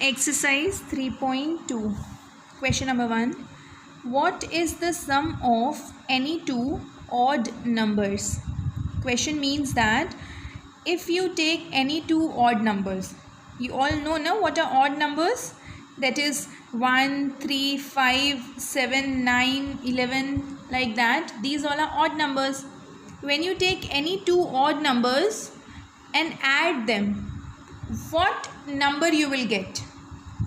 Exercise 3.2. Question number 1. What is the sum of any two odd numbers? Question means that if you take any two odd numbers, you all know now what are odd numbers? That is 1, 3, 5, 7, 9, 11, like that. These all are odd numbers. When you take any two odd numbers and add them, what number you will get?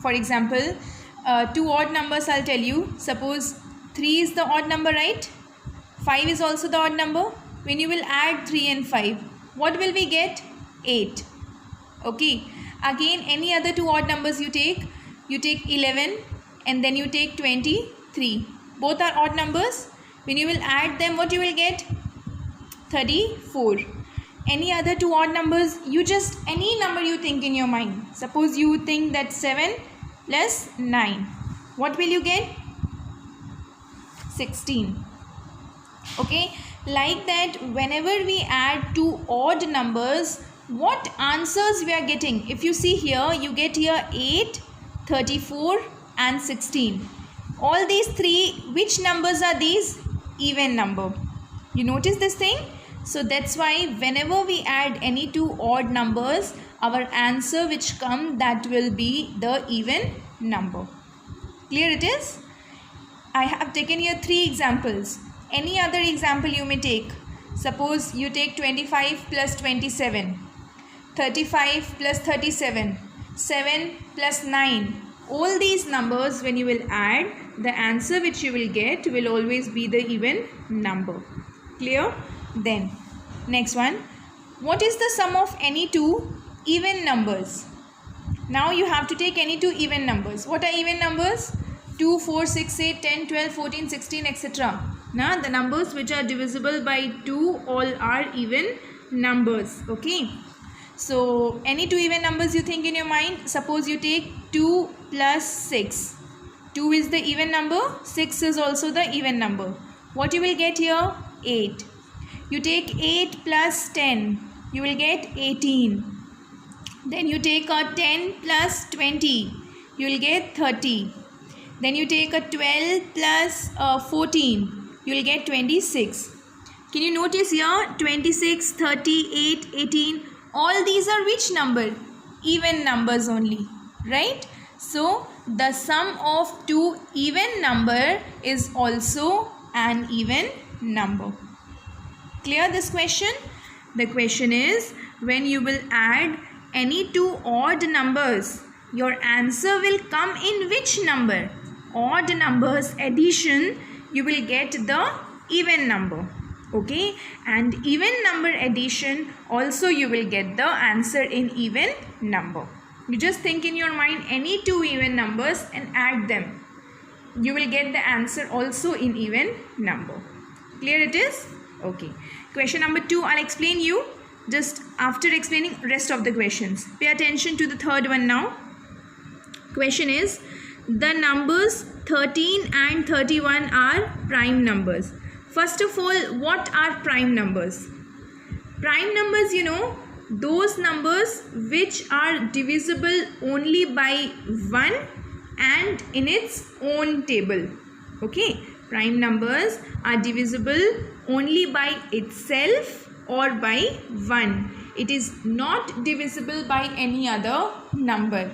For example, two odd numbers I'll tell you. Suppose 3 is the odd number, right? 5 is also the odd number. When you will add 3 and 5, what will we get? 8. Okay. Again, any other two odd numbers you take 11 and then you take 23. Both are odd numbers. When you will add them, what you will get? 34. Any other two odd numbers, you just any number you think in your mind. Suppose you think that 7 plus 9. What will you get? 16. Okay, like that, whenever we add two odd numbers, what answers we are getting? If you see here, you get here 8, 34 and 16. All these three, which numbers are these? Even number. You notice this thing? So that's why whenever we add any two odd numbers, our answer which come, that will be the even number. Clear it is? I have taken here 3 examples. Any other example you may take. Suppose you take 25 plus 27, 35 plus 37, 7 plus 9. All these numbers, when you will add, the answer which you will get will always be the even number. Clear? Then next one, what is the sum of any two even numbers? Now you have to take any two even numbers. What are even numbers? 2, 4, 6, 8, 10, 12, 14, 16, etc. Now the numbers which are divisible by 2 all are even numbers. Okay. So any two even numbers you think in your mind. Suppose you take 2 plus 6. 2 is the even number. 6 is also the even number. What you will get here? 8. You take 8 plus 10, you will get 18. Then you take a 10 plus 20, you will get 30. Then you take a 12 plus 14, you will get 26. Can you notice here? 26, 38, 18, all these are which number? Even numbers only, right? So the sum of two even number is also an even number. Clear this question? The question is, when you will add any two odd numbers, your answer will come in which number? Odd numbers addition, you will get the even number. Okay, and even number addition, also you will get the answer in even number. You just think in your mind any two even numbers and add them. You will get the answer also in even number. Clear it is? Okay. Question number 2, I'll explain you just after explaining rest of the questions. Pay attention to the third one now. Question is, the numbers 13 and 31 are prime numbers. First of all, what are prime numbers? Prime numbers, you know, those numbers which are divisible only by 1 and in its own table. Okay, prime numbers are divisible only by itself or by 1. It is not divisible by any other number.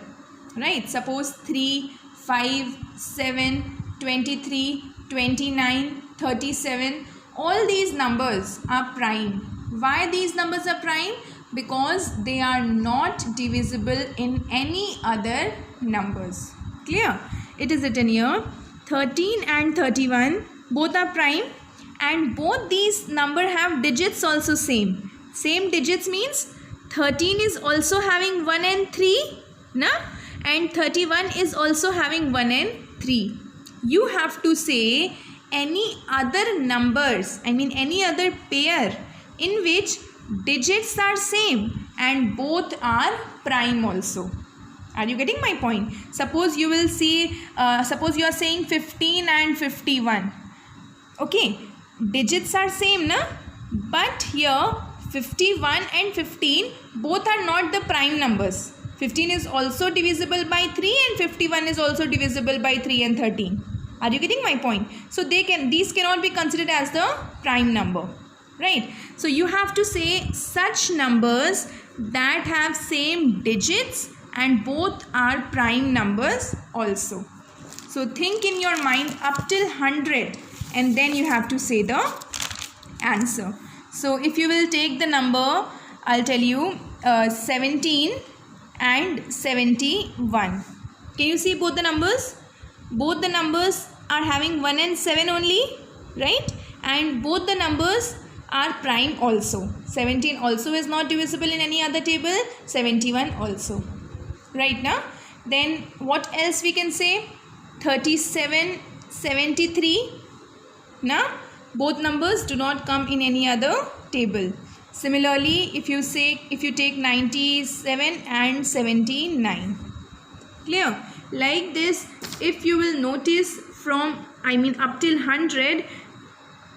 Right? Suppose 3, 5, 7, 23, 29, 37. All these numbers are prime. Why these numbers are prime? Because they are not divisible in any other numbers. Clear? It is written here, 13 and 31 both are prime, and both these number have digits also same. Same digits means 13 is also having 1 and 3, na? And 31 is also having 1 and 3. You have to say any other numbers, I mean any other pair in which digits are same and both are prime also. Are you getting my point? Suppose you will see, suppose you are saying 15 and 51. Okay, digits are same, na? But here 51 and 15 both are not the prime numbers. 15 is also divisible by 3 and 51 is also divisible by 3 and 13. Are you getting my point? So these cannot be considered as the prime number, right? So you have to say such numbers that have same digits and both are prime numbers also. So think in your mind up till 100 and then you have to say the answer. So if you will take the number, I'll tell you 17 and 71. Can you see both the numbers? Both the numbers are having 1 and 7 only, right? And both the numbers are prime also. 17 also is not divisible in any other table. 71 also. Right now? Then what else we can say? 37, 73. Now both numbers do not come in any other table. Similarly, if you take 97 and 79. Clear? Like this, if you will notice from up till 100,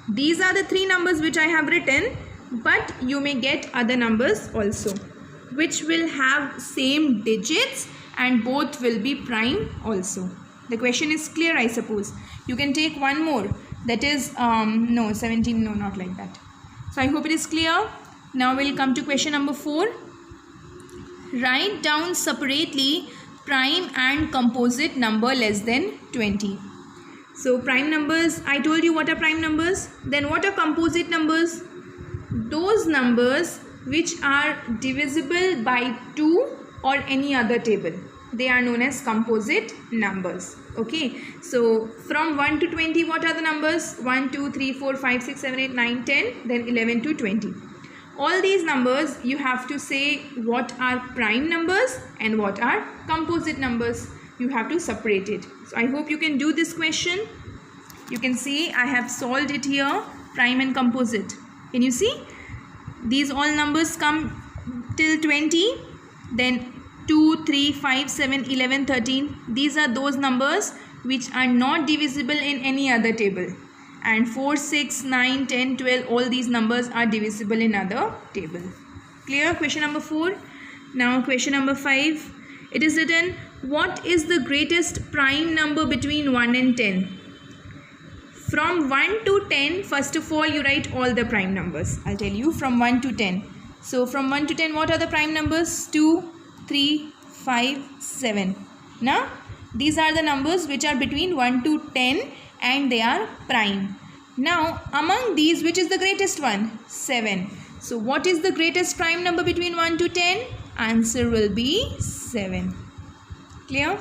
these are the three numbers which I have written, but you may get other numbers also which will have same digits and both will be prime also. The question is clear, I suppose. You can take one more, that is no, 17, no, not like that. So I hope it is clear. Now we'll come to question number 4. Write down separately prime and composite number less than 20. So prime numbers, I told you what are prime numbers. Then what are composite numbers? Those numbers which are divisible by 2 or any other table. They are known as composite numbers. Okay. So from 1 to 20, what are the numbers? 1, 2, 3, 4, 5, 6, 7, 8, 9, 10. Then 11 to 20. All these numbers you have to say what are prime numbers and what are composite numbers. You have to separate it. So I hope you can do this question. You can see I have solved it here, prime and composite. Can you see? These all numbers come till 20. Then 2, 3, 5, 7, 11, 13. These are those numbers which are not divisible in any other table. And 4, 6, 9, 10, 12, all these numbers are divisible in other table. Clear? Question number 4. Now question number 5. It is written, what is the greatest prime number between 1 and 10? From 1 to 10, first of all, you write all the prime numbers. I'll tell you from 1 to 10. So from 1 to 10, what are the prime numbers? 2, 3, 5, 7. Now, these are the numbers which are between 1 to 10 and they are prime. Now, among these, which is the greatest one? 7. So, what is the greatest prime number between 1 to 10? Answer will be 7. Clear?